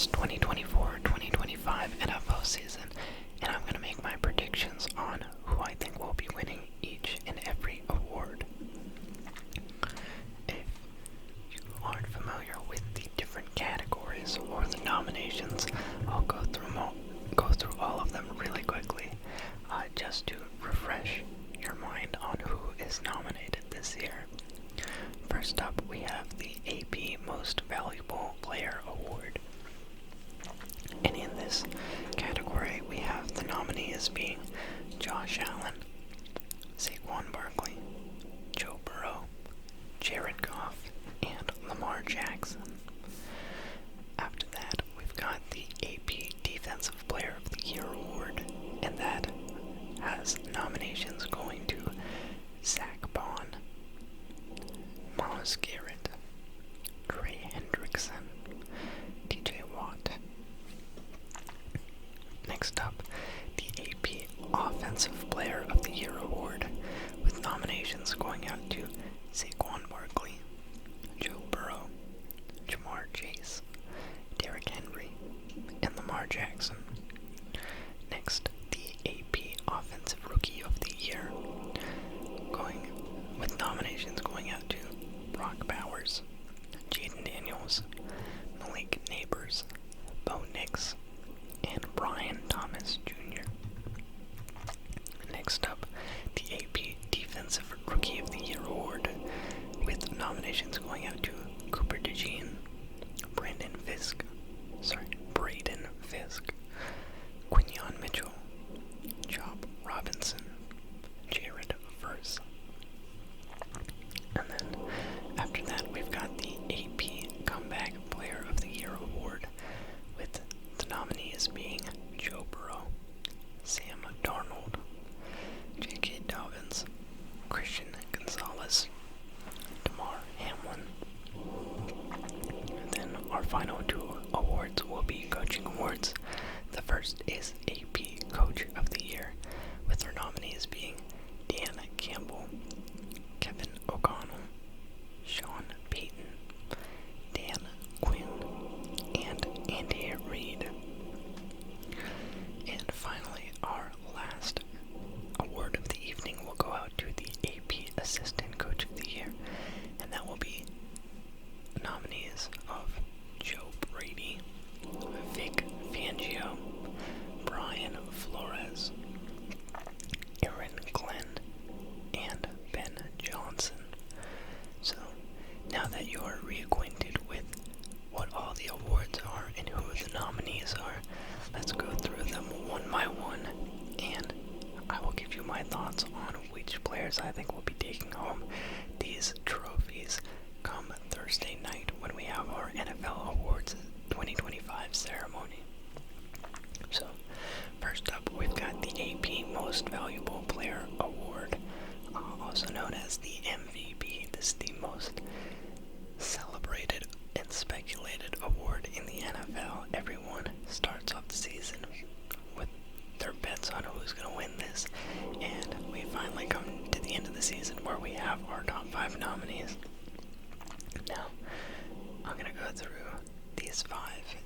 this 2024-2025 NFL season, and I'm going to make my predictions on who I think will be winning each and every award. If you aren't familiar with the different categories or the nominations, I'll go through all of them really quickly, just to refresh your mind on who is nominated this year. First up, we have the AP Most Valuable Player Award. And in this category, we have the nominees being Josh Allen, Saquon Barkley, Joe Burrow, Jared Goff, and Lamar Jackson. After that, we've got the AP Defensive Player of the Year Award, and that has nominations going to Zach Bond, Myles Garrett, Trey Hendrickson, TJ Watt. Next up, the AP Offensive Player of the Year Award, with nominations going out to Saquon Barkley, Joe Burrow, Jamar Chase, Derrick Henry, and Lamar Jackson. Next, the AP Offensive Rookie of the Year, with nominations going out to Brock Bowers, Jaden Daniels, Malik Neighbors, Bo Nix, and Brian Thomas Jr. Next up, the AP Defensive Rookie of the Year Award, with nominations going out to Cooper DeJean, Braden Fisk, Quinyon Mitchell, Chop Robinson, Jared Verse. And then after that, we've got the AP Comeback Player of the Year Award, with the nominees being Joe Burrow, Sam Darnold, J.K. Dobbins, Christian Gonzalez, Damar Hamlin. And then our final two awards will be coaching awards. The first is AP Coach of the Year, with their nominees being Dan Campbell, Kevin O'Connell, Sean Payton, Dan Quinn, and Andy Reid. And finally, our last award of the evening will go out to the AP Assistant Coach of the Year, and that will be nominees of Joe Brady, Vic Fangio, Brian Flores, Aaron Glenn, and Ben Johnson. So, now that you are reacquainted with what all the awards are and who the nominees are, let's go through them one by one, and I will give you my thoughts on which players I think will be taking home these trophies come Thursday night when we have our NFL Awards 2025 ceremony. So, first up, we've got the AP Most Valuable Player Award, also known as the MVP. This is the most celebrated and speculated award in the NFL. Everyone starts off the season with their bets on who's going to win this, and we finally come to the end of the season where we have our top 5 nominees. Now, I'm going to go through these 5,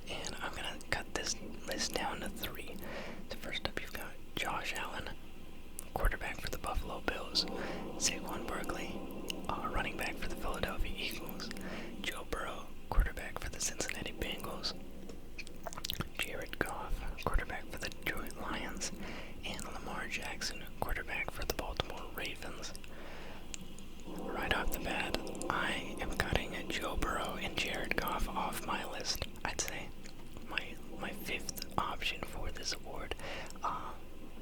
and I'm going to cut this list down to 3. So first up, you've got Josh Allen, quarterback for the Buffalo Bills, Saquon Barkley, running back for the Philadelphia Eagles, Joe Burrow, quarterback for the Cincinnati Bengals, Jared Goff, quarterback for the Detroit Lions, and Lamar Jackson, quarterback for the Baltimore Ravens. Right off the bat, I am cutting Joe Burrow and Jared Goff off my list. I'd say my 5th option for this award.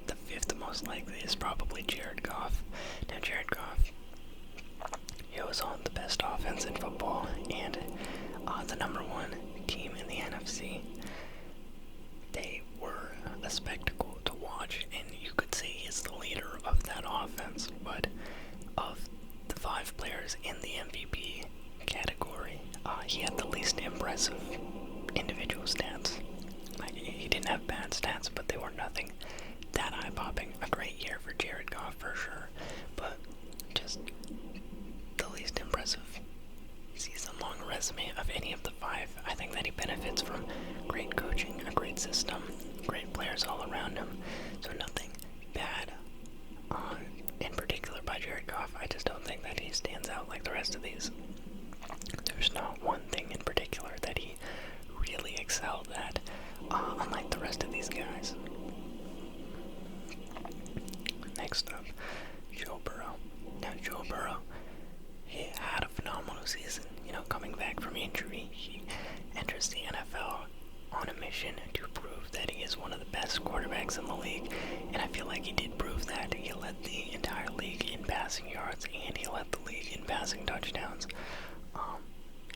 The 5th most likely is probably Jared Goff. Now, Jared Goff, he was on the best offense in football and the number 1 team in the NFC. They were a spectacle to watch, and you could say he's the leader of that offense. But of the 5 players in the MVP category, he had the least impressive individual stats. He didn't have bad stats, but they were nothing that eye-popping. A great year for Jared Goff for sure, but just the least impressive season-long resume of any of the 5. I think that he benefits from great around him. So nothing bad in particular by Jared Goff. I just don't think that he stands out like the rest of these. There's not one thing in particular that he really excelled at, unlike the rest of these guys. Next up, Joe Burrow. Now, Joe Burrow, he had a phenomenal season. Coming back from injury, he enters the NFL on a mission to prove that he is one of the best quarterbacks in the league, and I feel like he did prove that. He led the entire league in passing yards, and he led the league in passing touchdowns.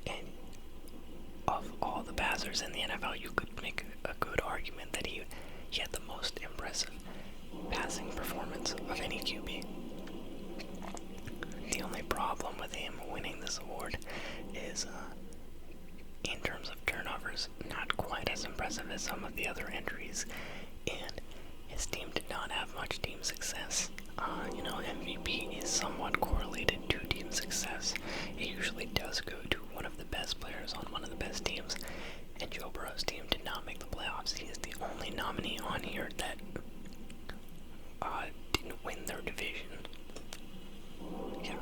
And of all the passers in the NFL, you could make a good argument that he had the most impressive passing performance of any QB. The only problem with him winning this award is, in terms of turnovers, not quite as impressive as some of the other entries, and his team did not have much team success. MVP is somewhat correlated to team success. It usually does go to one of the best players on one of the best teams, and Joe Burrow's team did not make the playoffs. He is the only nominee on here that didn't win their division. Yeah.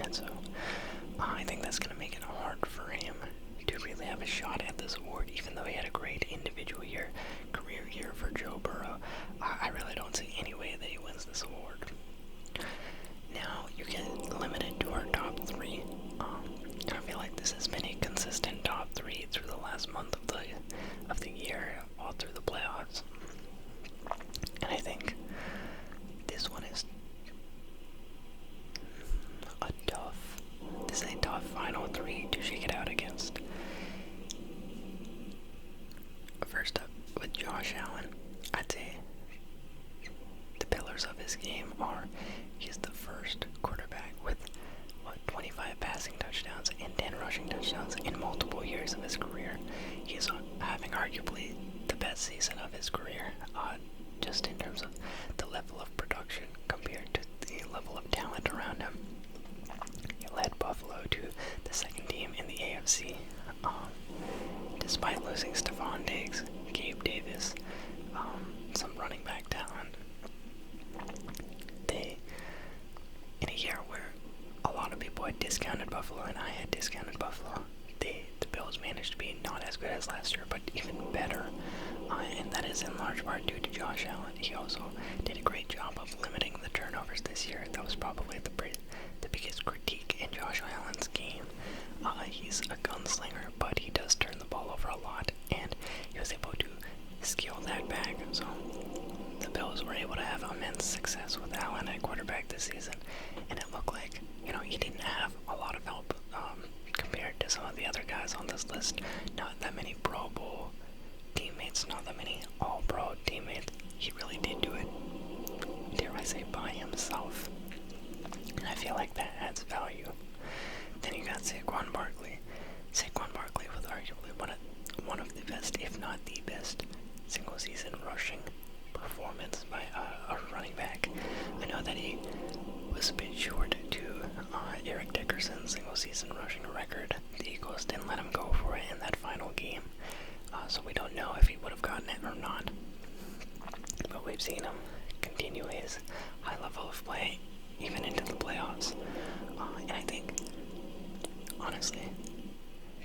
And so, I think that's going to make it hard for him to really have a shot at this award, even though he had a great individual year, career year for Joe Burrow. I really don't see any way that he wins this award. Now, you get limited to our top three. And I feel like this has been a consistent top three through the last month of the year, all through the playoffs. And I think this one is a tough final three to shake it out against. First up, with Josh Allen, I'd say the pillars of his game are he's the first quarterback with 25 passing touchdowns and 10 rushing touchdowns in multiple years of his career. He's having arguably the best season of his career, just in terms of the level of production compared to the level of talent around him. He led Buffalo to the second team in the AFC, despite losing Stephon Diggs, Gabe Davis, some running back talent. In a year where a lot of people had discounted Buffalo, and I had discounted Buffalo, the Bills managed to be not as good as last year, but even better, and that is in large part due to Josh Allen. He also did a great job of limiting the turnovers this year. That was probably the biggest critique in Josh Allen's game. He's a gunslinger, but he does turn the ball over a lot, and he was able to scale that back. So the Bills were able to have immense success with Allen at quarterback this season, and it looked like, he didn't have a lot of help compared to some of the other guys on this list. Not that many Pro Bowl teammates, not that many All-Pro teammates. He really did do it, dare I say, by himself. And I feel like that adds value. Then you got Saquon Barkley. Saquon Barkley was arguably one of the best, if not the best, single-season rushing performance by a running back. I know that he was a bit short to Eric Dickerson's single-season rushing record. The Eagles didn't let him go for it in that final game, so we don't know if he would have gotten it or not. But we've seen him continue his high level of play even into the playoffs. And I think, honestly,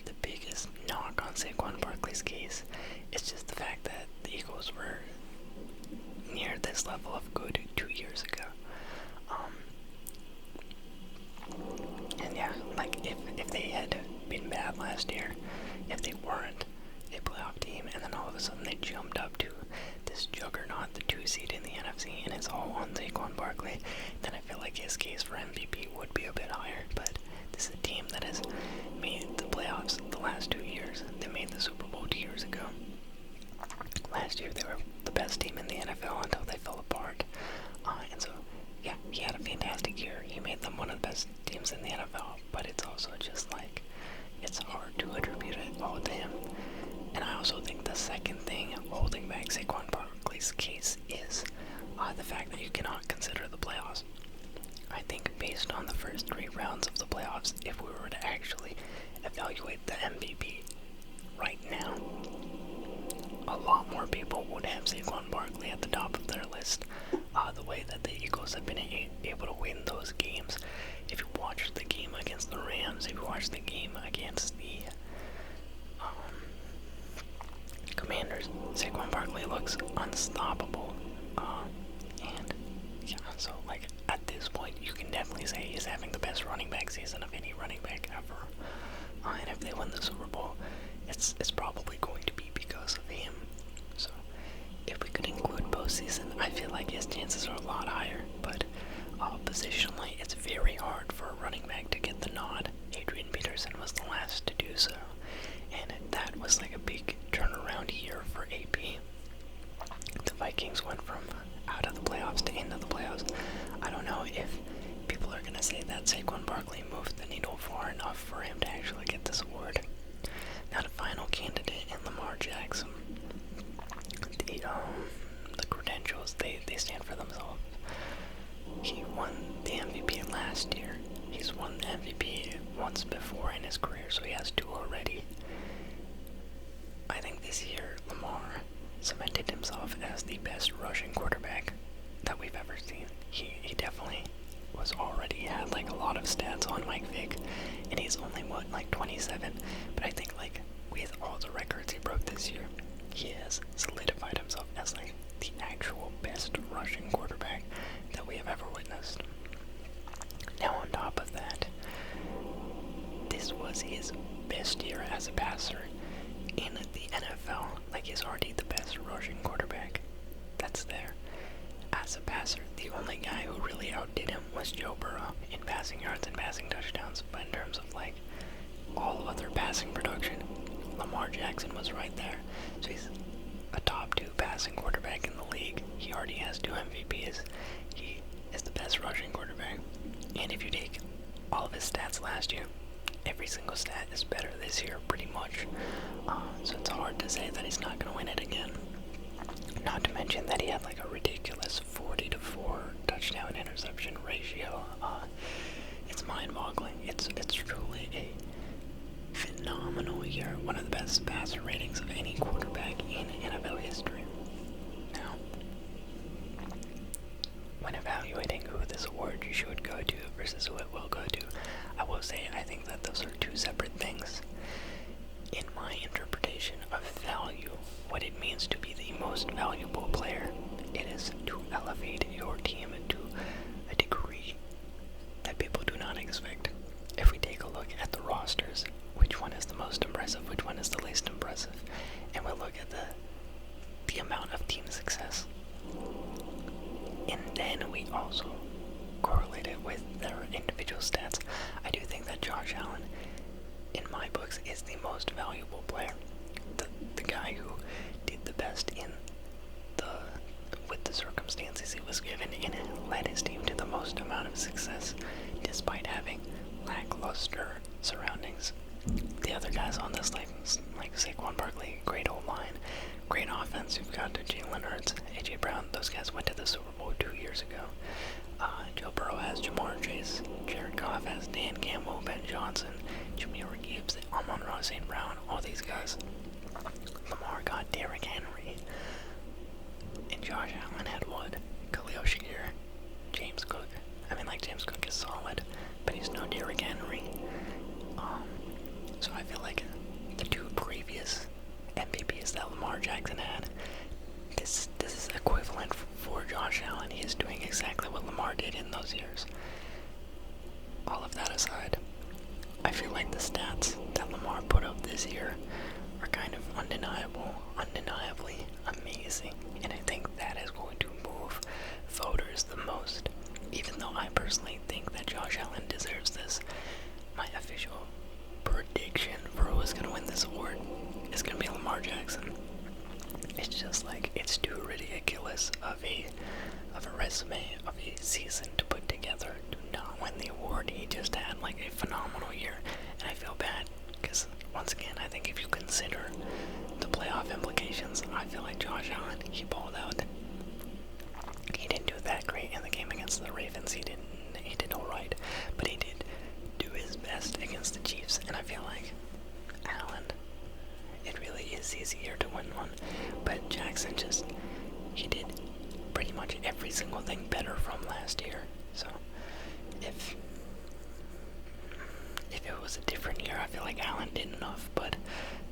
the biggest knock on Saquon Barkley's case is just the fact that the Eagles were near this level of good 2 years ago. And yeah, like if they had been bad last year, if they weren't a playoff team, and then all of a sudden they jumped up to this juggernaut, the 2 seed in the NFC, and it's all on Saquon Barkley, then I feel like his case for MVP would be a bit higher. But this is a team that has made the playoffs the last 2 years. They made the Super Bowl 2 years ago. Last year they were the best team in the NFL until they fell apart. And so, yeah, he had a fantastic year. He made them one of the best teams in the NFL, but it's also just like, it's hard to attribute it all to him. And I also think the second thing holding back Saquon Barkley's case is the fact that you cannot consider the playoffs. I think based on the first 3 rounds of the playoffs, if we were to actually evaluate the MVP right now, a lot more people would have Saquon Barkley at the top of their list. The way that the Eagles have been able to win those games. If you watch the game against the Rams, if you watch the game against the Commanders, Saquon Barkley looks unstoppable. And yeah, so like at this point, you can definitely say he's having the best running back season of any running back ever. And if they win the Super Bowl, it's probably going to be because of him. So if we could include postseason, I feel like his chances are a lot higher. But positionally, it's very hard for a running back to get the nod. Adrian Peterson was the last to do so, and that was like a big turnaround year for AP. The Vikings went from out of the playoffs to into the playoffs. I don't know if people are going to say that Saquon Barkley moved the needle far enough for him to actually get this award. Now the final candidate in Lamar Jackson. The credentials, they stand for themselves. He won the MVP last year. He's won the MVP once before in his career, so he has 2 already. I think this year Lamar cemented himself as the best rushing quarterback that we've ever seen. He definitely was already had like a lot of stats on Mike Vick, and he's only like 27. But I think like with all the records he broke this year, he has solidified himself as like the actual best rushing quarterback that we have ever witnessed. Now on top of that, this was his best year as a passer in the NFL. Like he's already the best rushing quarterback that's there. As a passer, the only guy who really outdid him was Joe Burrow in passing yards and passing touchdowns. But in terms of like all other passing production, Lamar Jackson was right there. So he's a top 2 passing quarterback in the league. He already has 2 MVPs. He is the best rushing quarterback. And if you take all of his stats last year, every single stat is better this year, pretty much. So it's hard to say that he's not going to win it again. Not to mention that he had like a ridiculous 40-4 touchdown interception ratio. It's mind-boggling. It's truly a phenomenal year. One of the best passer ratings of any quarterback in NFL history. Now, when evaluating who this award should go to versus who it will go to, I will say I think that those are 2 separate things. In my interpretation of value, what it means to be the most valuable player, it is to elevate your team to a degree that people do not expect. If we take a look at the rosters, which one is the most impressive, which one is the least impressive, and we look at the amount of team success, and then we also correlate it with their individual stats, I do think that Josh Allen, in my books, is the most valuable player. The guy who did the best with the circumstances he was given and led his team to the most amount of success despite having lackluster surroundings. The other guys on this, like Saquon Barkley, great O-line, great offense. You've got Jalen Hurts, A.J. Brown. Those guys went to the Super Bowl 2 years ago. Joe Burrow has Jamar Chase, Jared Goff has Dan Campbell, Ben Johnson, Jahmyr Gibbs, Amon-Ra St. Brown, all these guys. Lamar got Derrick Henry, and Josh Allen had what? Khalil Shakir, James Cook. I mean, like, James Cook is solid, but he's no Derrick Henry. So I feel like the 2 previous MVPs that Lamar Jackson had, this is equivalent for Josh Allen. He is doing exactly what Lamar did in those years. All of that aside, I feel like the stats that Lamar put up this year are kind of undeniably amazing, and I think that is going to move voters the most. Even though I personally think that Josh Allen deserves this, my official prediction for who is going to win this award is going to be Lamar Jackson. It's just like, it's too ridiculous of a resume of a season to put together to not win the award. He just had like a phenomenal year, and I feel bad because once again, I think if you consider the playoff implications, I feel like Josh Allen, he balled out. He didn't do that great in the game against the Ravens. He did alright, but he did do his best against the Chiefs, and I feel like Allen, it really is his year to win one. year, I feel like Allen did enough, but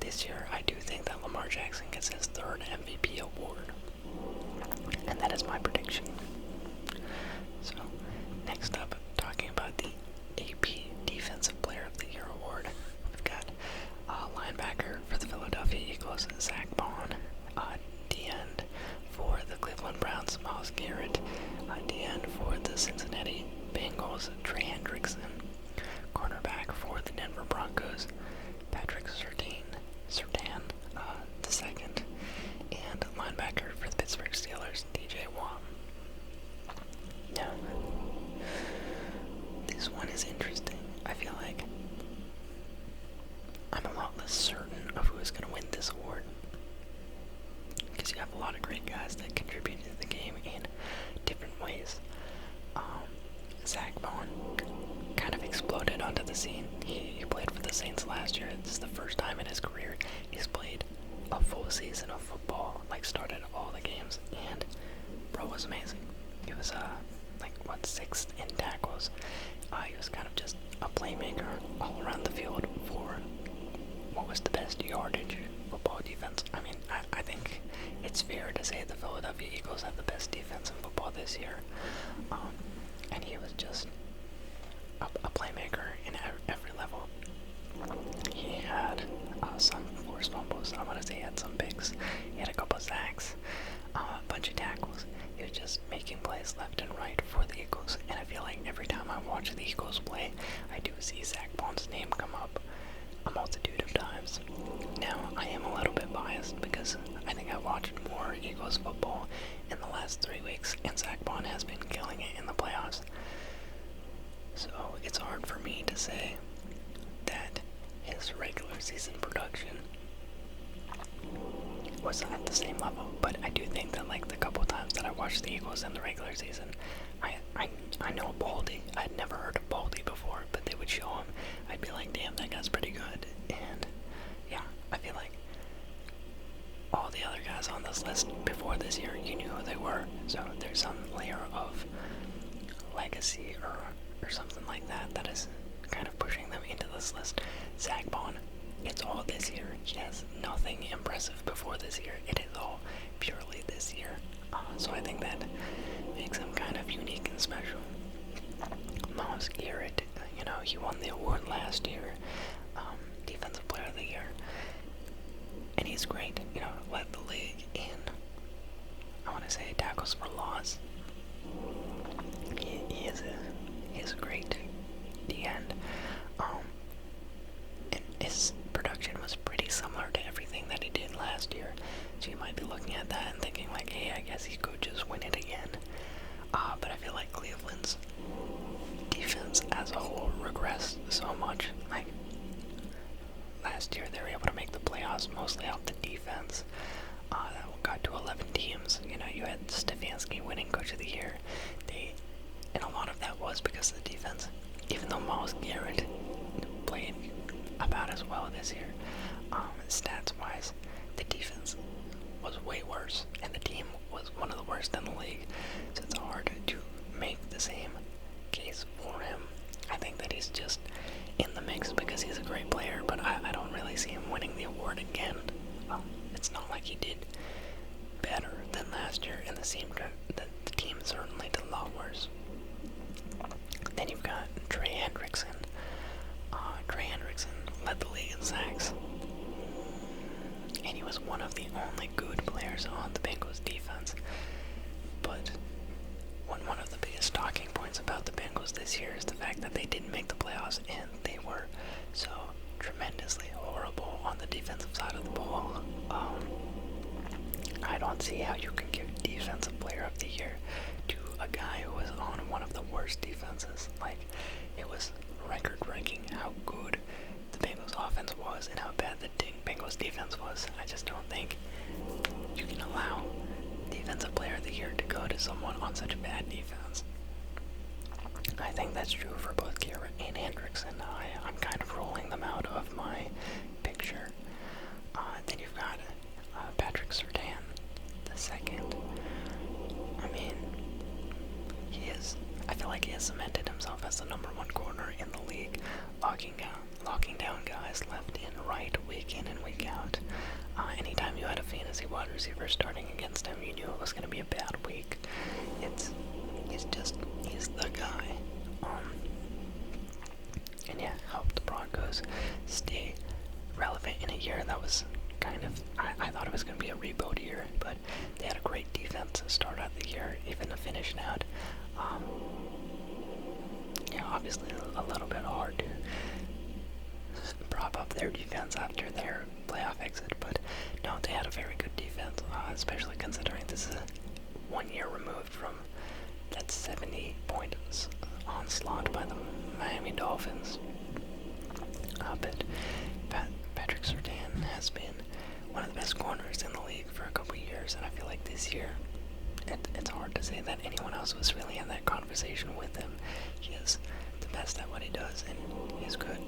this year, I do think that Lamar Jackson gets his third MVP award. And that is my prediction. So, next up, talking about the AP Defensive Player of the Year award, we've got linebacker for the Philadelphia Eagles, Zach Bond, D-end for the Cleveland Browns, Myles Garrett, D-end for the Cincinnati Bengals, Trey Hendrickson, cornerback for the Denver Broncos, Patrick Surtain, the second, and linebacker for the Pittsburgh Steelers, DJ Watt. Now, this one is interesting. I feel like I'm a lot less certain of who is going to win this award, because you have a lot of great guys that contribute to the game in different ways. Zach Bond kind of exploded onto the scene. He played for the Saints last year. This is the first time in his career he's played a full season of football, like started all the games, and bro was amazing. He was sixth in tackles. He was kind of just a playmaker all around the field for what was the best yardage football defense. I mean, I think it's fair to say the Philadelphia Eagles have the best defense in football this year. And he was just a playmaker in every level. He had some forced fumbles. I want to say he had some picks. He had a couple sacks, a bunch of tackles. He was just making plays left and right for the Eagles. And I feel like every time I watch the Eagles play, I do see Zach Bond's name come up a multitude of times. Now, I am a little bit biased because I think I watched more Eagles football in the last 3 weeks, and Zach Bond has been killing it in the playoffs. So it's hard for me to say that his regular season production was at the same level, but I do think that like the couple times that I watched the Eagles in the regular season, I know Baldy. I'd never heard of Baldy before, but they would show him. I'd be like, damn, that guy's pretty good. And yeah, I feel like all the other guys on this list before this year, you knew who they were. So there's some layer of legacy or something like that that is kind of pushing them into this list. Zach Bond, it's all this year. He has nothing impressive before this year. It is all purely this year. So I think that makes him kind of unique and special. Myles Garrett, he won the award last year, Defensive Player of the Year, and he's great. Led the league in, I want to say, tackles for loss. He is a great D-end. And his production was pretty similar to everything that he did last year. So you might be looking at that and thinking like, hey, I guess he could just win it again. But I feel like Cleveland's defense as a whole regressed so much. Like, last year they were able to make the playoffs mostly off the defense. That got to 11 teams. You had Stefanski winning Coach of the Year. And a lot of that was because of the defense. Even though Myles Garrett played about as well this year, stats-wise, the defense was way worse, and the team was one of the worst in the league. So it's hard to make the same case for him. I think that he's just in the mix because he's a great player, but I don't really see him winning the award again. It's not like he did better than last year, and the team certainly did a lot worse. Then you've got Trey Hendrickson. Trey Hendrickson led the league in sacks, and he was one of the only good players on the Bengals defense. But one of the biggest talking points about the Bengals this year is the fact that they didn't make the playoffs, and they were so tremendously horrible on the defensive side of the ball. I don't see how you can give Defensive Player of the Year to a guy who was on one of the worst defenses. Like, it was record-breaking how good the Bengals offense was and how bad the Bengals defense was. I just don't think you can allow Defensive Player of the Year to go to someone on such a bad defense. I think that's true for both Garrett and Hendrickson. I'm kind of rolling them out of my picture. Then you've got Patrick Surtain, the second. I mean, I feel like he has cemented himself as the #1 corner in the league, logging knocking down guys left and right, week in and week out. Anytime you had a fantasy wide receiver starting against him, you knew it was going to be a bad week. He's the guy. And yeah, helped the Broncos stay relevant in a year that was kind of, I thought it was going to be a rebuild year, but they had a great defense to start out the year, even to finish out. Obviously a little bit hard to prop up their defense after their playoff exit, but no, they had a very good defense, especially considering this is 1 year removed from that 70-point onslaught by the Miami Dolphins. But Patrick Surtain has been one of the best corners in the league for a couple years, and I feel like this year it's hard to say that anyone else was really in that conversation with him. He is the best at what he does, and he's good.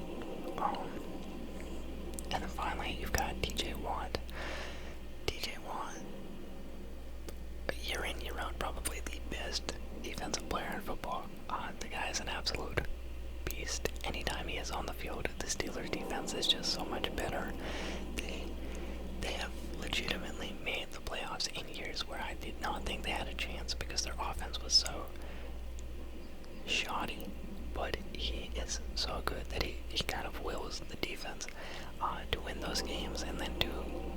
And then finally, you've got TJ Watt. TJ Watt, year in, year out, probably the best defensive player in football. The guy is an absolute beast. Anytime he is on the field, the Steelers' defense is just so much better. They have legitimately made the playoffs in years where I did not think they had a chance because their offense was so shoddy. But he is so good that he kind of wills the defense to win those games and then to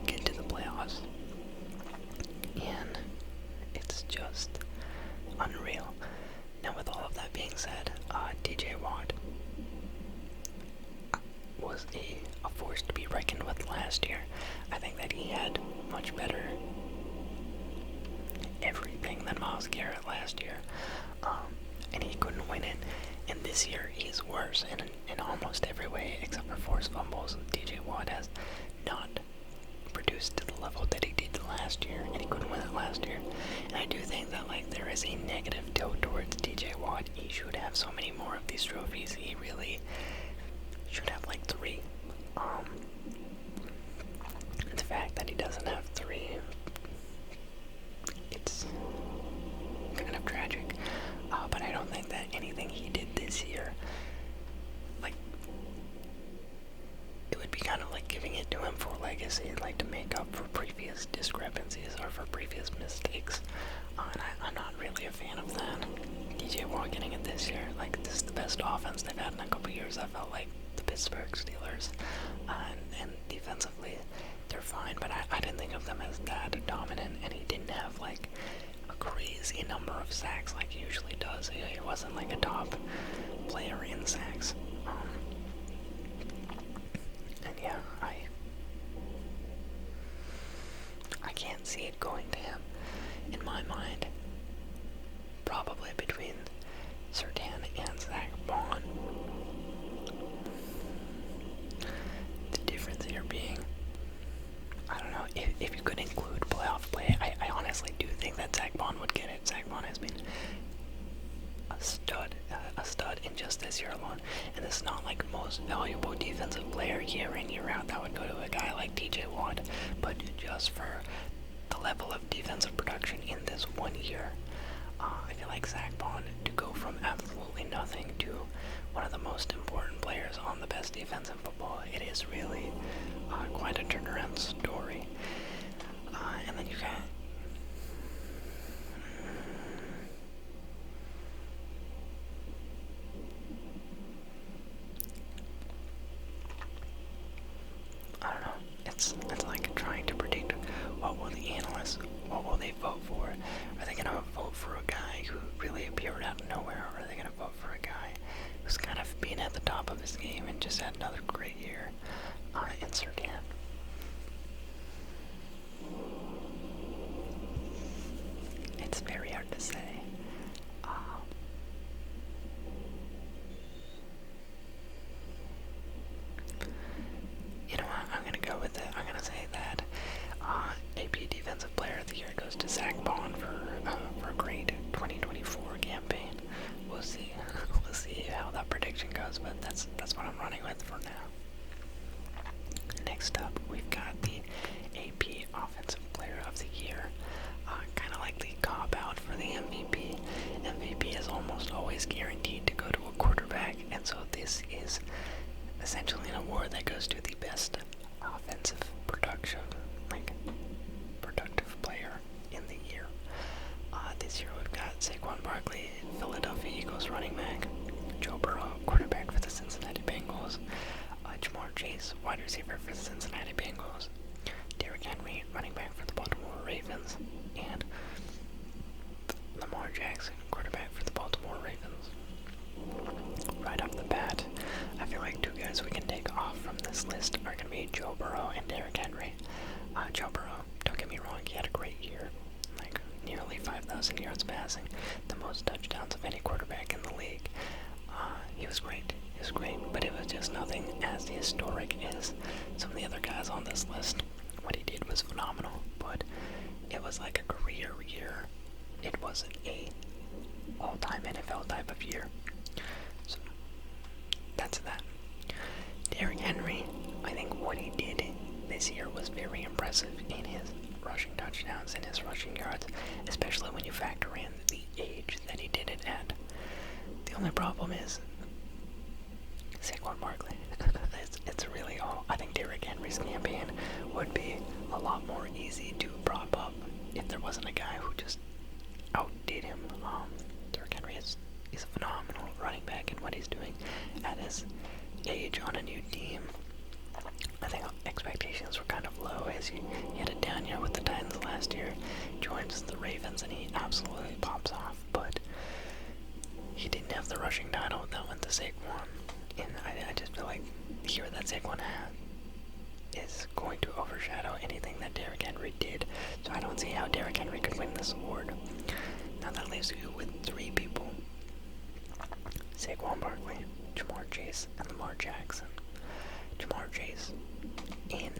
get to the playoffs. And it's just unreal. Now, with all of that being said, TJ Watt was a force to be reckoned with last year. I think that he had much better everything than Myles Garrett last year, and he couldn't win it. And this year, he's worse in almost every way except for forced fumbles. TJ Watt has not produced to the level that he did last year, and he couldn't win it last year. And I do think that there is a negative tilt towards TJ Watt. He should have so many more of these trophies. He really should have 3. The fact that he doesn't have 3, it's kind of tragic. But I don't think that anything he did this year, it would be kind of giving it to him for legacy, to make up for previous discrepancies or for previous mistakes. And I'm not really a fan of that. DJ Watt getting it this year, this is the best offense they've had in a couple years. I felt like the Pittsburgh Steelers, and defensively they're fine, but I didn't think of them as that dominant, and he didn't have a crazy number of sacks like he usually does. He wasn't a top player in sacks. And yeah, I can't see it going to him. In my mind, probably between Surtain and Zach Bond. The difference here being, I don't know, if you could include playoff play, I honestly do think that Zach Bond would get it. Zach Bond has been a stud in just this year alone, and it's not most valuable defensive player year in, year out. That would go to a guy like TJ Watt, but just for the level of defensive production in this 1 year, I feel like Zach Bond, to go from absolutely nothing to one of the most important players on the best defense in football, it is really quite a turnaround story. And then you got I don't know. It's trying to predict what will they vote for? Are they gonna vote for a guy who really appeared out of nowhere, or are they gonna vote for a guy who's kind of been at the top of his game and just had another great year in Surtain? It's very hard to say. You know what? I'm gonna go with it. I'm gonna say that AP Defensive Player of the Year goes to Zach Bond for a great 2024 campaign. We'll see. We'll see how that prediction goes, but that's what I'm running with for now. Next up, we've got the AP Offensive Player of the Year. Kind of like the cop-out for the MVP. MVP is almost always guaranteed to go to a quarterback, and so this is essentially an award that goes to the best offensive productive player in the year. This year we've got Saquon Barkley, Philadelphia Eagles running back, Joe Burrow, quarterback for the Cincinnati Bengals, Jamar Chase, wide receiver for the Cincinnati Bengals, Derrick Henry, running back for the Baltimore Ravens, and Lamar Jackson, quarterback for the Baltimore Ravens. Right off the bat, I feel like two guys we can take off from this list are going to be Joe Burrow and Derrick Henry. Joe Burrow, don't get me wrong, he had a great year. Nearly 5,000 yards passing, the most touchdowns of any quarterback in the league. He was great, but it was just nothing as historic as some of the other guys on this list. What he did was phenomenal, but it was like a career year. It wasn't a all-time NFL type of year. So, that's that. Derrick Henry, I think what he did this year was very impressive in his rushing touchdowns and his rushing yards, especially when you factor in the age that he did it at. The only problem is Saquon Barkley. it's really all. I think Derrick Henry's campaign would be a lot more easy to prop up if there wasn't a guy who just outdid him. Derrick Henry is a phenomenal running back, and what he's doing at his age on a new team, I think expectations were kind of low as he had a down year with the Titans last year, joins the Ravens, and he absolutely pops off, but he didn't have the rushing title that went to Saquon, and I just feel like the year that Saquon had is going to overshadow anything that Derrick Henry did, so I don't see how Derrick Henry could win this award. Now that leaves you with three people: Saquon Barkley, Jamar Chase, and Lamar Jackson. Jamar Chase, in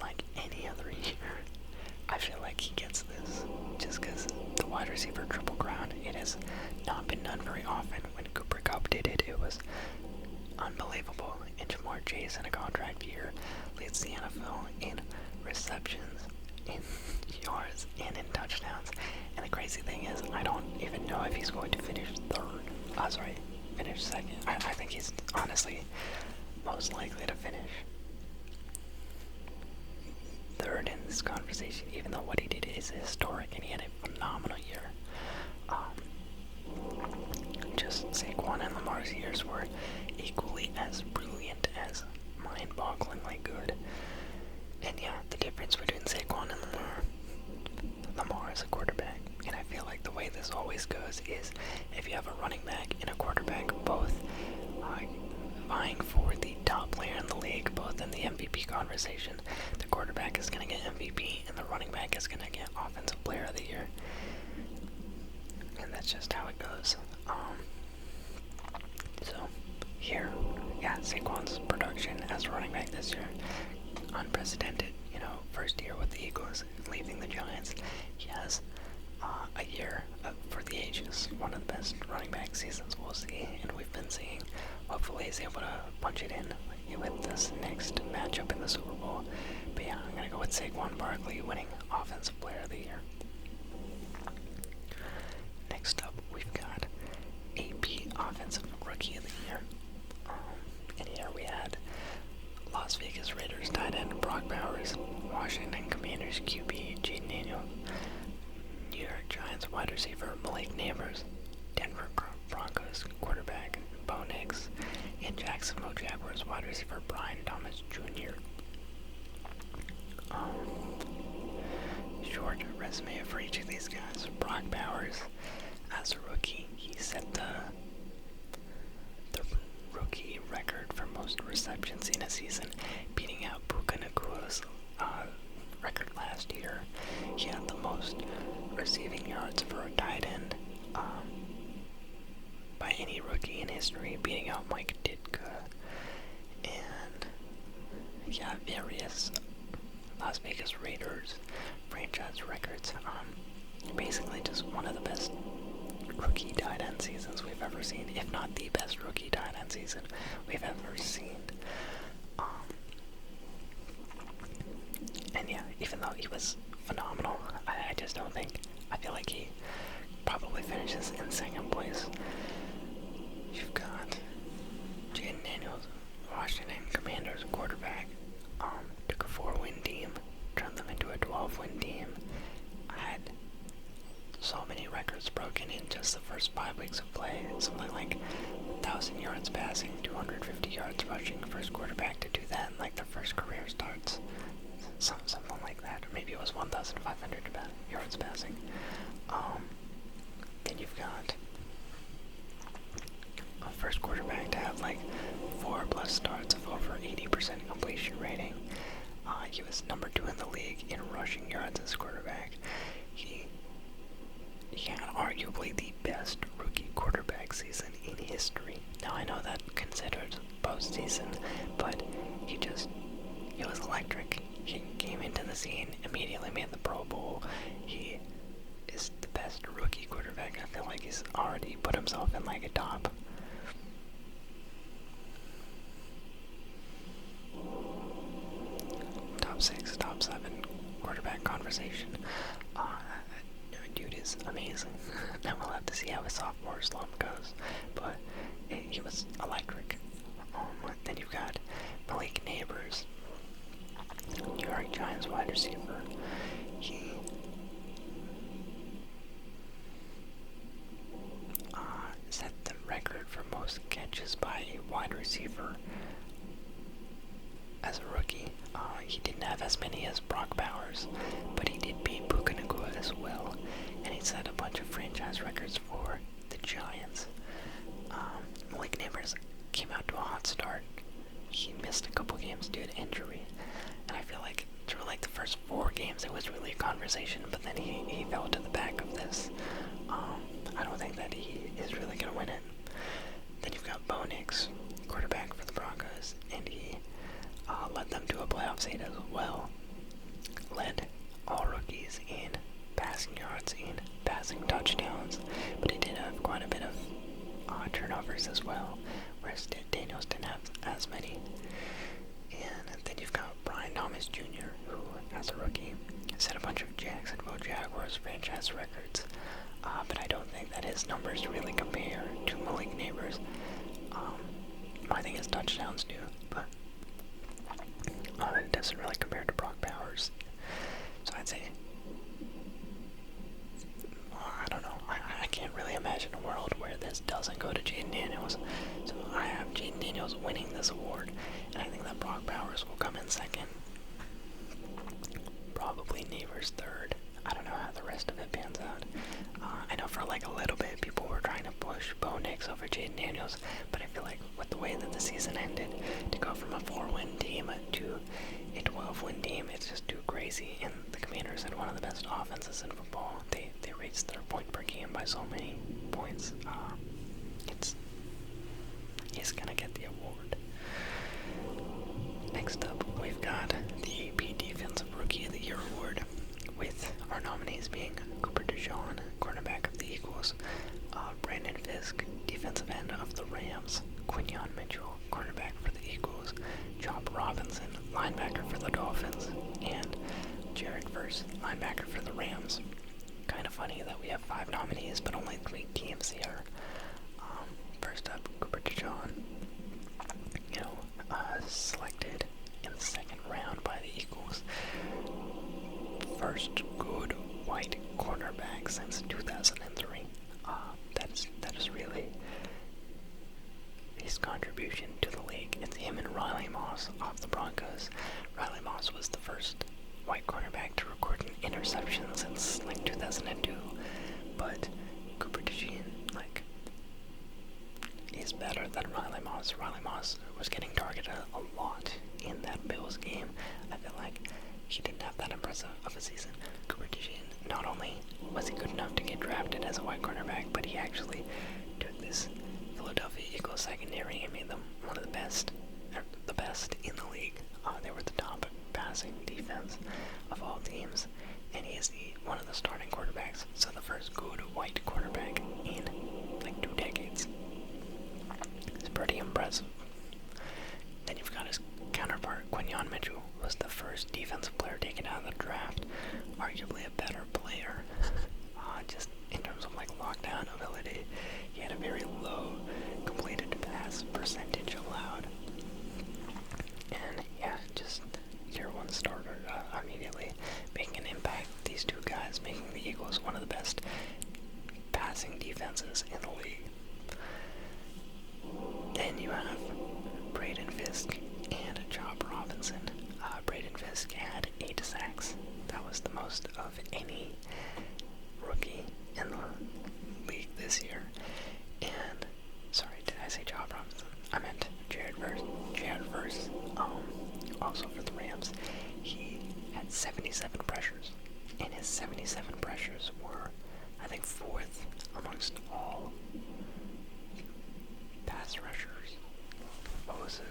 like any other year, I feel like he gets this, just because the wide receiver triple crown, it has not been done very often. When Cooper Kupp did it, it was unbelievable. And Jamar Chase, in a contract year, leads the NFL in receptions, in yards, and in touchdowns. And the crazy thing is, I don't even know if he's going to finish finish second. I think he's honestly most likely to finish third in this conversation, even though what he did is historic and he had a phenomenal year. Just Saquon and Lamar's years were equally as brilliant as mind-bogglingly good. And yeah, the difference between Saquon and Lamar is a quarterback. And I feel like the way this always goes is if you have a running back and a quarterback both vying for the top player in the league, both in the MVP conversation, the quarterback is going to get MVP and the running back is going to get Offensive Player of the Year. And that's just how it goes. So here, yeah, Saquon's production as a running back this year, unprecedented. First year with the Eagles, leaving the Giants. He has a year for the ages, one of the best running back seasons we'll see, and we've been seeing. Hopefully he's able to punch it in with this next matchup in the Super Bowl. But yeah, I'm going to go with Saquon Barkley winning Offensive Player of the Year. Next up, we've got AP Offensive Rookie of the Year. And here we had Las Vegas Raiders tight end Brock Bowers, Washington Commanders QB Jaden Daniels, New York Giants wide receiver Malik Neighbors, Denver Broncos quarterback Bo Nix, and Jacksonville Jaguars wide receiver Brian Thomas Jr. Short resume for each of these guys. Brock Bowers, as a rookie, he set the rookie record for most receptions in a season, beating out Puka Nakua's record last year. He had the most receiving yards for a tight end by any rookie in history, beating out Mike Ditka. And yeah, various Las Vegas Raiders franchise records. Basically just one of the best rookie tight end seasons we've ever seen, if not the best rookie tight end season we've ever seen. And yeah, even though he was phenomenal, I just don't think, I feel like he probably finishes in second place. You've got Jaden Daniels, Washington Commanders quarterback took a 4-win team, turned them into a 12-win team. Had so many records broken in just the first 5 weeks of play. Something like 1,000 yards passing, 250 yards rushing. First quarterback to do that in like their first career starts. Something like that. Or maybe it was 1,500 yards passing. Then you've got a first quarterback to have like 4+ starts of over 80% completion rating. He was number 2 in the league in rushing yards as quarterback. He had arguably the best rookie quarterback season in history. Now I know that considered postseason, but he was electric. He came into the scene, immediately made the Pro Bowl. He is the best rookie quarterback. I feel like he's already put himself in like a top 6, top 7 quarterback conversation. Dude is amazing. Now we'll have to see how his sophomore slump goes, but he was electric. Then you've got Malik Neighbors, New York Giants wide receiver. He set the record for most catches by a wide receiver as a rookie. He didn't have as many as Brock Bowers, but he did beat Puka Nacua as well, and he set a bunch of franchise records for the Giants. Malik Neighbors came out to a hot start. He missed a couple games due to injury, and I feel like through like the first 4 games it was really a conversation, but then he fell to the back of this. I don't think that he is really going to win it. Then you've got Bo Nix, quarterback for the Broncos, and he led them to a playoff seed as well. Led all rookies in passing yards, in passing touchdowns, but he did have quite a bit of turnovers as well, whereas Daniels didn't have as many. And then you've got Brian Thomas Jr., who, as a rookie, set a bunch of Jacksonville Jaguars franchise records, but I don't think that his numbers really compare to Malik Neighbors. I think his touchdowns do, but it doesn't really compare to Brock Bowers. So I'd say, I don't know, I can't really imagine a world where this doesn't go to Jaden Daniels. So I have Jaden Daniels winning this award, and I think that Brock Bowers will come in second. Probably Neighbors third. I don't know how the rest of it pans out. I know for like a little bit people were trying to push Bo Nix over Jaden Daniels, but I feel like with the way that the season ended, to go from a 4-win team to a 12-win team, it's just too crazy. And the Commanders had one of the best offenses in football. They reached their point per game by so many points. He's gonna get the award. Next up, we've got the AP Defensive Rookie of the Year award, with our nominees being Cooper DeJean, cornerback of the Eagles, Brandon Fisk, defensive end of the Rams, Quinyon Mitchell, cornerback for the Eagles, Chop Robinson, linebacker for the Dolphins, and Jared Verse, linebacker for the Rams. Kind of funny that we have 5 nominees, but only 3 teams here. First up, Cooper DeJean, selected in the 2nd round by the Eagles. First good white cornerback since 2003. That is really his contribution to the league. It's him and Riley Moss off the Broncos. Riley Moss was the first white cornerback to record an interception since like 2002, but Cooper DeJean is better than Riley Moss. Riley Moss was getting targeted a lot in that Bills game. I feel like he didn't have that impressive of a season. Cooper DeJean, not only was he good enough to get drafted as a white cornerback, but he actually took this Philadelphia Eagles secondary and made them one of the best in the league. They were the top passing defense of all teams, and he is one of the starting quarterbacks. So the first good white quarterback in like 2 decades. It's pretty impressive. Then you've got his counterpart, Quinyon Mitchell, was the first defensive player taken out of the draft. Arguably a better player, just in terms of like lockdown ability. He had a very low completed pass percentage allowed. was the most of any rookie in the league this year. And, sorry, did I say Job Robinson? I meant Jared Verse. Also for the Rams, he had 77 pressures, and his 77 pressures were, I think, 4th amongst all pass rushers. What was it?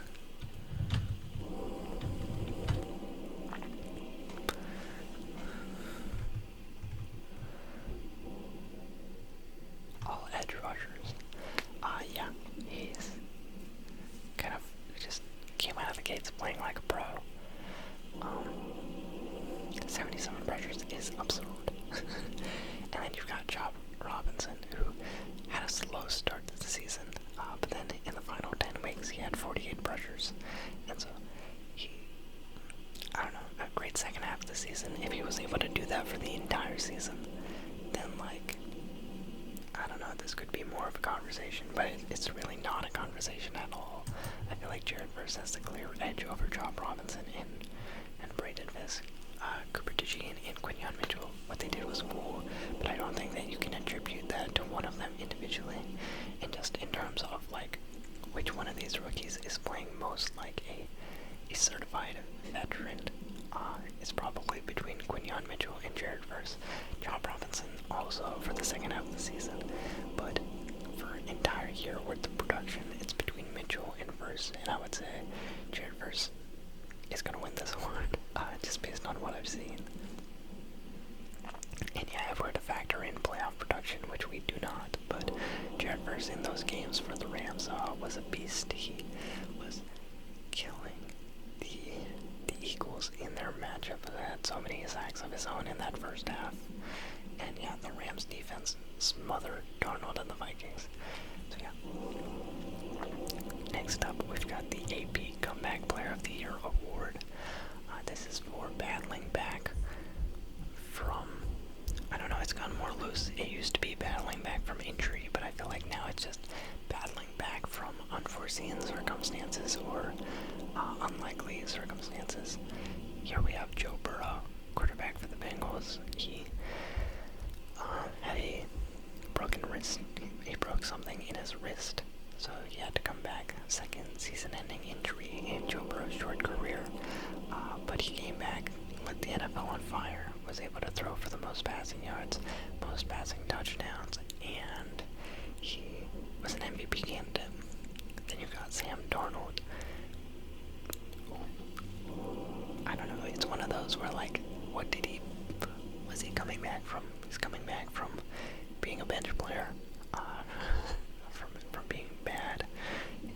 All edge rushers. Yeah, he's kind of just came out of the gates playing like a pro. 77 pressures is absurd. And then you've got Job Robinson, who had a slow start to the season, but then in the final 10 weeks he had 48 pressures. And so I don't know, a great second half of the season. If he was able to do that for the entire season, then I don't know, this could be more of a conversation, but it's really not a conversation at all. I feel like Jared Verse has the clear edge over Job Robinson and Braden Fisk. Cooper DeJean and Quinyon Mitchell, what they did was cool, but I don't think that you can attribute that to one of them individually. And just in terms of which one of these rookies is playing most like a certified veteran, it's probably between Quinyon Mitchell and Jared Verse. Job Robinson also for the second half of the season, but for an entire year worth of production, it's between Mitchell and Verse, and I would say Jared Verse is going to win this award, just based on what I've seen. And yeah, if we're to factor in playoff production, which we do not, but Jared Verse in those games for the Rams was a beast. He was killing the Eagles in their matchup. He had so many sacks of his own in that first half. And yeah, the Rams defense smothered Darnold and the Vikings. So yeah. Next up, we've got the AP Comeback Player of the Year award. This is for battling back from, I don't know, it's gotten more loose. It used to be battling back from injury, but I feel like now it's just battling back from unforeseen circumstances or unlikely circumstances. Here we have Joe Burrow, quarterback for the Bengals. He had a broken wrist. He broke something in his wrist, so he had to come back. Second season-ending injury in Joe Burrow's short career, but he came back, lit the NFL on fire, was able to throw for the most passing yards, most passing touchdowns, and he was an MVP candidate. Then you've got Sam Darnold. I don't know, it's one of those where was he coming back from? He's coming back from being a bench player, from being bad.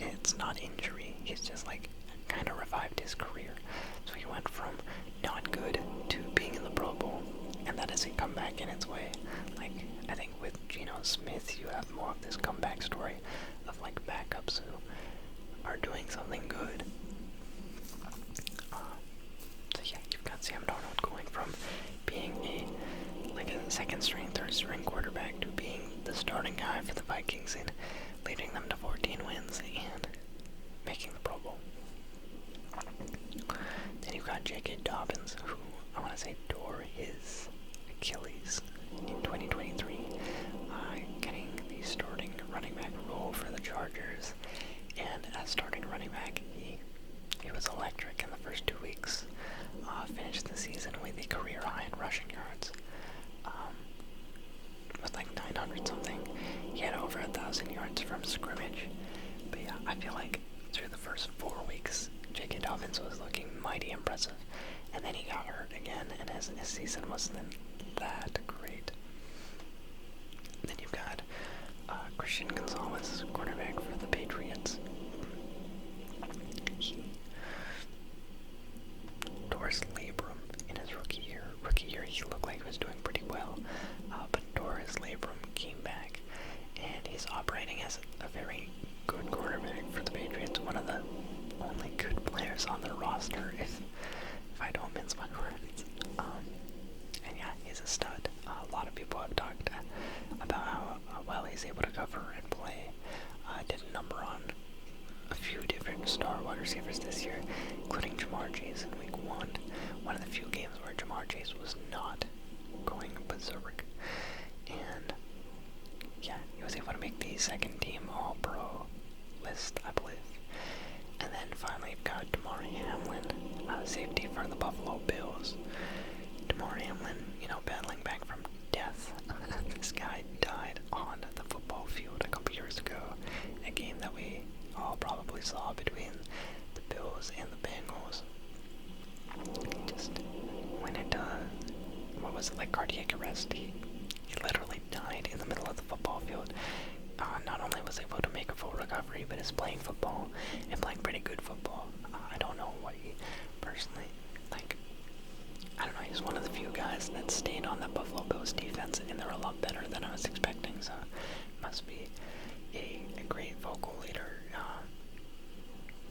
It's not injury, he's just kind of revived his career. So he went from not good to being in the Pro Bowl, and that is a comeback in its way. I think with Geno Smith, you have more of this comeback story of backups who are doing something good. So yeah, you've got Sam Darnold going from being a second string, third string quarterback to being the starting guy for the Vikings and leading them to 14 wins and making the Pro Bowl. Then you've got J.K. Dobbins, who I want to say tore his Achilles in 2023, getting the starting running back role for the Chargers. And as starting running back, he was electric in the first 2 weeks. Finished the season with a career high in rushing yards, with 900 something. He had over 1,000 yards from scrimmage. But yeah, I feel like through the first 4 weeks, J.K. Dobbins was looking mighty impressive, and then he got hurt again, and his season wasn't that great. Then you've got Christian Gonzalez, quarterback for the Patriots. He tore his labrum in his rookie year. He looked like he was doing pretty well, but tore his labrum, came back, and he's operating as a very good quarterback for the Patriots, one of the only good players on their roster, if I don't mince my words. And yeah, he's a stud. A lot of people have talked about how well he's able to cover and play. Did a number star wide receivers this year, including Jamar Chase in week 1. One of the few games where Jamar Chase was not going berserk. And yeah, he was able to make the second team All-Pro list, I believe. And then finally, we've got Damar Hamlin, safety for the Buffalo Bills. Damar Hamlin, battling back from death. This guy died on the football field a couple years ago. A game that we all probably saw between the Bills and the Bengals. Just went into, cardiac arrest. He literally died in the middle of the football field. Not only was able to make a full recovery, but is playing football and playing pretty good football. I don't know what he personally, I don't know, he's one of the few guys that stayed on that Buffalo Bills defense, and they're a lot better than I was expecting, so must be a great vocal leader.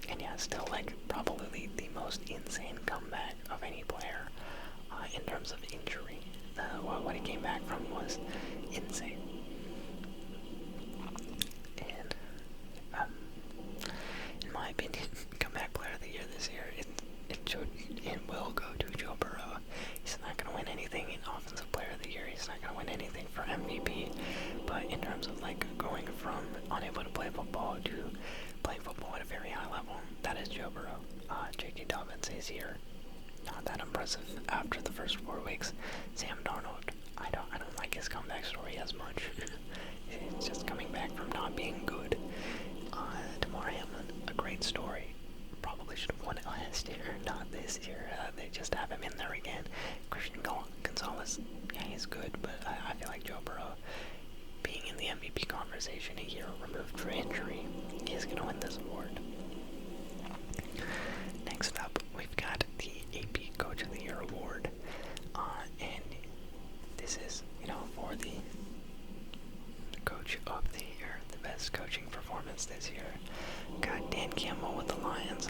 And yeah, still, probably the most insane comeback of any player in terms of injury. What he came back from was insane. And, in my opinion, comeback player of the year this year, it will go to Joe Burrow. He's not going to win anything in offensive player of the year. He's not going to win anything for MVP. But in terms of going from unable to play football to playing football at a very high level, that is Joe Burrow. J.K. Dobbins is here. Not that impressive after the first 4 weeks. Sam Darnold, I don't like his comeback story as much. It's just coming back from not being good. Damar Hamlin, a great story. Probably should have won it last year, not this year. They just have him in there again. Christian Gonzalez, yeah, he's good, but I feel like Joe Burrow, being in the MVP conversation a year removed for injury, is going to win this award. Next up, we've got the AP Coach of the Year award, and this is, for the Coach of the Year, the best coaching performance this year. Got Dan Campbell with the Lions,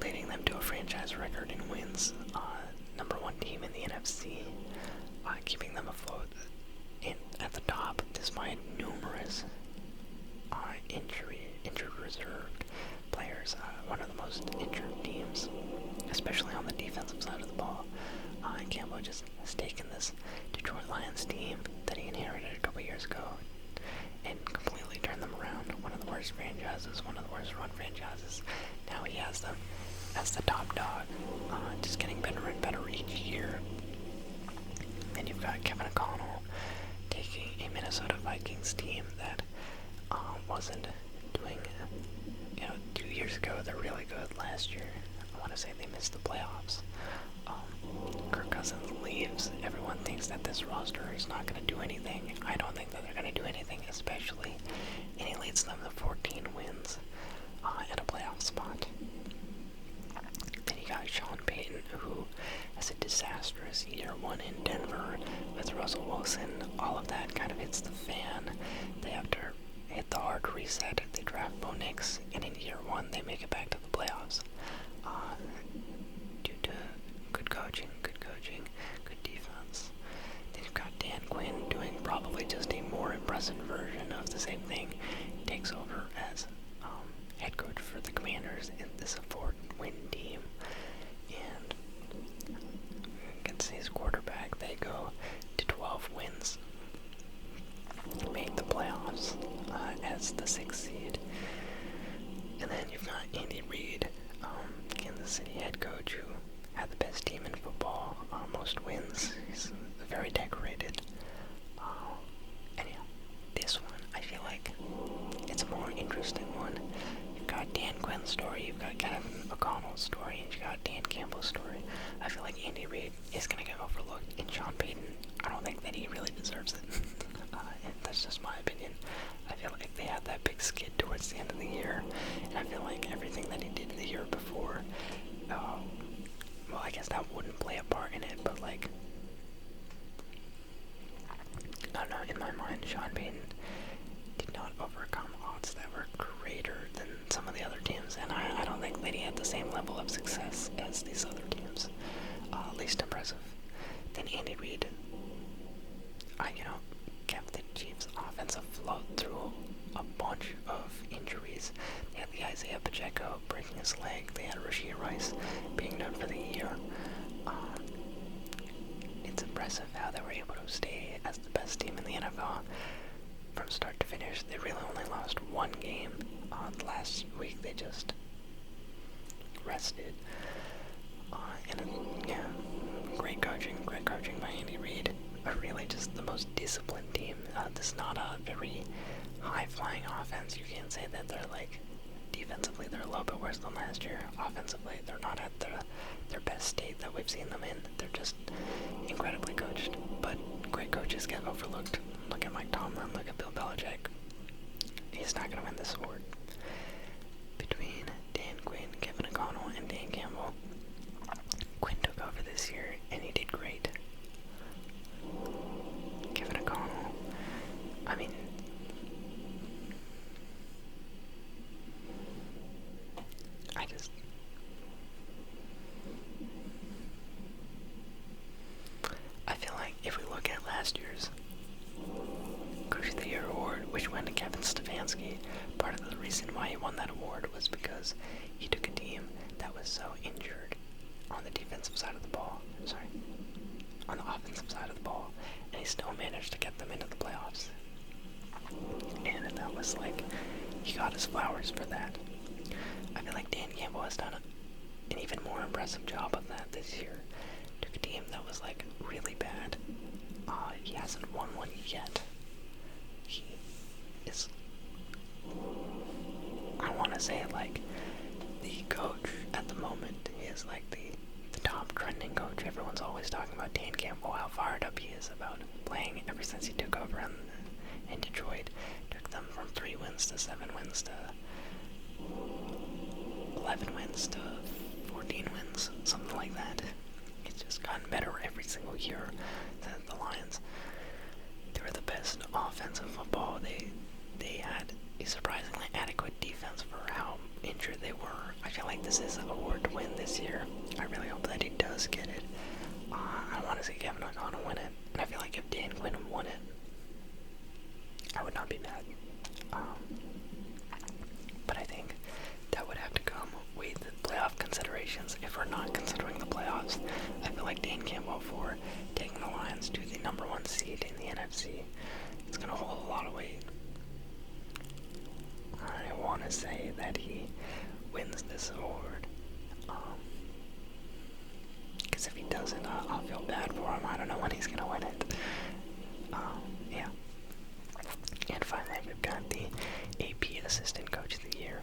leading them to a franchise record in wins, number 1 team in the NFC, keeping them afloat at the top despite numerous injured reserved players. One of the most injured teams, especially on the defensive side of the ball. Campbell just has taken this Detroit Lions team that he inherited a couple years ago and completely turned them around. One of the worst franchises, one of the worst run franchises. Now he has them as the top dog, just getting better and better each year. Then you've got Kevin O'Connell taking a Minnesota Vikings team that wasn't doing, 2 years ago they're really good. Last year, I want to say they missed the playoffs. Kirk Cousins leaves. Everyone thinks that this roster is not going to do anything. I don't think that they're going to do anything, especially, and he leads them to 14 wins and a playoff spot. Then you got Sean Payton, who has a disastrous year 1 in Denver with Russell Wilson. All of that kind of hits the fan. They have to hit the hard reset. They draft Bo Nix, and in year 1 they make it back to the playoffs. Due to good coaching, good defense. Then you've got Dan Quinn doing probably just a more impressive version of the same thing. He takes over as head coach for the Commanders in this 4-win team, and against his quarterback, they go to 12 wins, make the playoffs as the 6th seed. And then you've got Andy Reid, Kansas City head coach, who had the best team in football, most wins. He's very decorated. And yeah, this one, I feel like it's a more interesting one. You've got Dan Quinn's story, you've got Kevin O'Connell's story, and you've got Dan Campbell's story. I feel like Andy Reid is going to get overlooked, and Sean Payton, I don't think that he really deserves it. And that's just my opinion. I feel like they had that big skid towards the end of the year, and I feel like everything that he did the year before, well, I guess that wouldn't play a part in it, but I don't know, in my mind, Sean Payton did not overcome odds that were greater than some of the other teams, and I don't think that he had the same level of success as these other teams. Least impressive. Then Andy Reid, kept the Chiefs' offense afloat through a bunch of injuries. They had the Isaiah Pacheco breaking his leg. They had Rashee Rice being done for the year. It's impressive how they were able to stay as the best team in the NFL from start to finish. They really only lost one game. Last week they just rested. Great coaching by Andy Reid. Really just the most disciplined team. This is not a very high-flying offense. You can't say that they're like, defensively they're a little bit worse than last year. Offensively, they're not at their best state that we've seen them in. They're just incredibly coached. But great coaches get overlooked. Look at Mike Tomlin, look at Bill Belichick. He's not going to win this award. Between Dan Quinn, Kevin O'Connell, and Dan Campbell, Quinn took over this year, and he did great. Kevin O'Connell, I mean, I feel like if we look at last year's Coach of the Year award, which went to Kevin Stefanski, part of the reason why he won that award was because he took a team that was so injured on the defensive side of the ball, on the offensive side of the ball, and he still managed to get them into the playoffs. And that was like, he got his flowers for that. I feel like Dan Campbell has done an even more impressive job of that this year. Took a team that was like really bad. He hasn't won one yet. He is, I want to say, like the coach at the moment. He is like the top trending coach. Everyone's always talking about Dan Campbell, how fired up he is about playing ever since he took over in Detroit. Took them from 3 wins to 7 wins to 11 wins to 14 wins, something like that. It's just gotten better every single year. The Lions, they were the best offensive football. They had a surprisingly adequate defense for how injured they were. I feel like this is an award to win this year. I really hope that he does get it. I want to see Kevin O'Connell win it, and I feel like if Dan Quinn won it, I would not be mad. But I think that would have to come with playoff considerations. If we're not considering the playoffs, I feel like Dan Campbell, for taking the Lions to the number 1 seed in the NFC, is going to hold a lot of weight. I want to say that he wins this award. Because if he doesn't, I'll feel bad for him. I don't know when he's going to win it. Yeah. And finally, we've got the AP Assistant Coach of the Year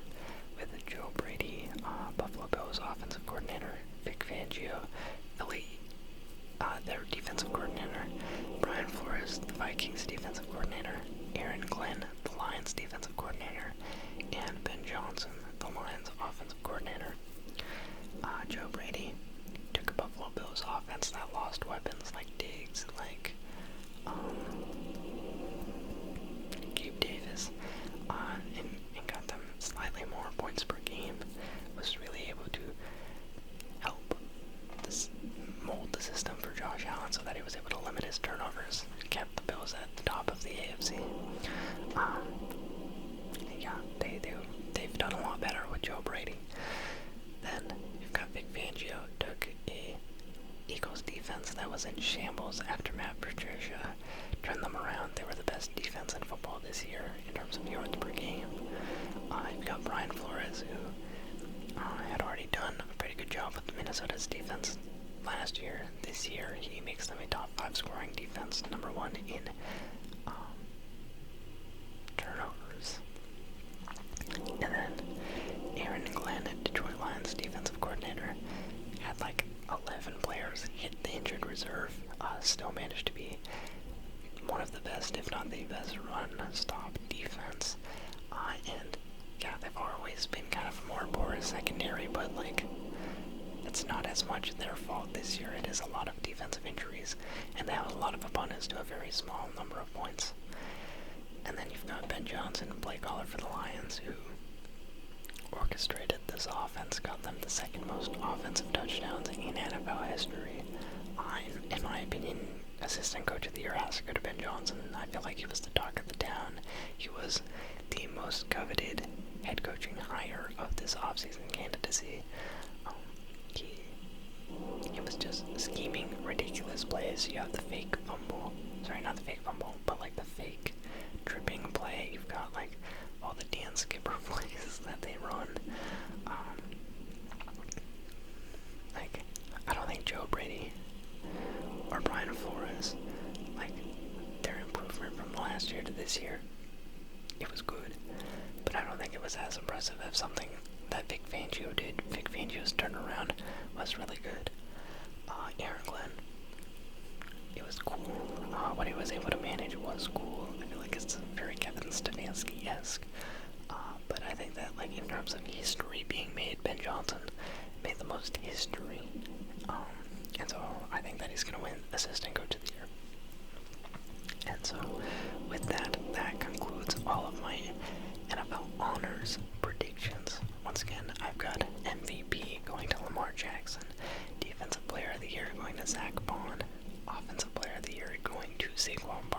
with Joe Brady, Buffalo Bills Offensive Coordinator, Vic Fangio, their Defensive Coordinator, Brian Flores, the Vikings Defensive Coordinator, Aaron Glenn, the Lions Defensive Coordinator, and Ben Johnson, the Lions Offensive Coordinator. Joe Brady took a Buffalo Bills offense that lost weapons like Diggs, like Gabe Davis, and got them slightly more points per game. Was really able to help mold the system for Josh Allen so that he was able to limit his turnovers. Kept the Bills at the top of the AFC. They've done a lot better with Joe Brady. Then you've got Vic Fangio, took a Eagles defense that was in shambles after Matt Patricia turned them around. They were the best defense in football this year in terms of yards per game. You've got Brian Flores, who had already done a pretty good job with Minnesota's defense last year. This year, he makes them a top 5 scoring defense, number 1 in turnovers. And then Aaron Glenn, Detroit Lions defensive coordinator, had like 11 players hit the injured reserve. Still managed to be one of the best, if not the best, run-stop defense. And yeah, they've always been kind of more porous secondary, but like, it's not as much their fault this year. It is a lot of defensive injuries, and they have a lot of opponents to a very small number of points. And then you've got Ben Johnson, play caller for the Lions, who orchestrated this offense, got them the second most offensive touchdowns in NFL history. In my opinion, Assistant Coach of the Year has to go to Ben Johnson. I feel like he was the talk of the town. He was the most coveted head coaching hire of this offseason candidacy. He was just scheming ridiculous plays. You have the fake fumble. Sorry, not the fake fumble, but like the fake tripping play. You've got like all the Dan Skipper plays that they run. Like, I don't think Joe Brady or Brian Flores, like, their improvement from last year to this year, it was good, but I don't think it was as impressive as something that Vic Fangio did. Vic Fangio's turnaround was really good. Aaron Glenn, it was cool. What he was able to manage was cool. I feel like it's very Kevin Stefanski-esque. But I think that, like, in terms of history being made, Ben Johnson made the most history. And so I think that he's going to win Assistant Coach of the Year. And so with that, that concludes all of my NFL honors predictions. Once again, I've got MVP going to Lamar Jackson, Defensive Player of the Year going to Zach Bond, Offensive Player of the Year going to Saquon